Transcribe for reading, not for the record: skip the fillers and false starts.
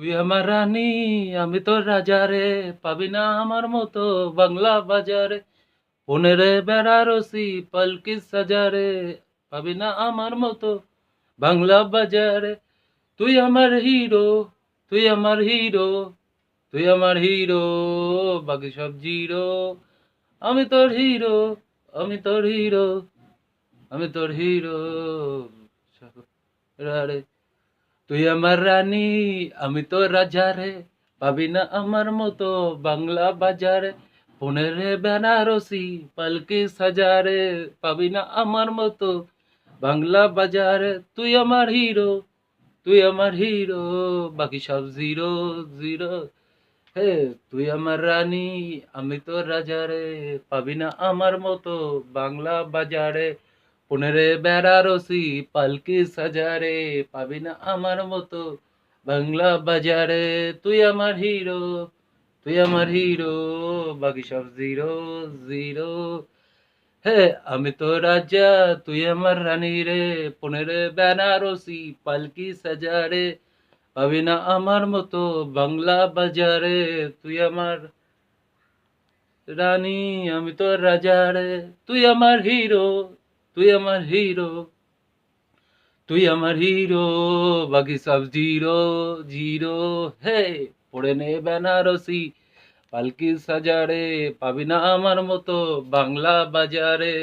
তুই আমার রানী, আমি তোর রাজা রে, পাবি না আমার মতো বাংলা বাজারে। পনেরে বেনারসি পালকি সাজারে, পাবি না আমার মতো বাংলা বাজারে। তুই আমার হিরো, তুই আমার হিরো, তুই আমার হিরো, বাকি সব জিরো। আমি তোর হিরো, আমি তোর হিরো, আমি তোর হিরো। রে, তুই আমার রানী, আমি তো রাজা রে, পাবি না আমার মতো বাংলা বাজারে। পুনের বেনারসি পালকি সাজারে, পাবি না আমার মতো বাংলা বাজারে। তুই আমার হিরো, তুই আমার হিরো, বাকি সব জিরো জিরো। হে, তুই আমার রানী, আমি তো রাজা রে, পাবি না আমার মতো বাংলা বাজারে। পুনেরে বেনারসি পালকি সাজারে, পাবি না আমার মতো বাংলা বাজারে। তুই আমার হিরো, তুই আমার হিরো, বাকি সব জিরো জিরো। হে, আমি তো রাজা, তুই আমার রানী রে, পুনেরে বেনারসি পালকি সাজারে, পাবি না আমার মতো বাংলা বাজারে। তুই আমার রানী, আমি তো রাজা রে, তুই আমার হিরো, তুই আমার হিরো, তুই আমার হিরো, বাকি সব জিরো জিরো। হে, পড়ে নে বেনারসি পালকি সাজারে, পাবি না আমার মতো বাংলা বাজারে।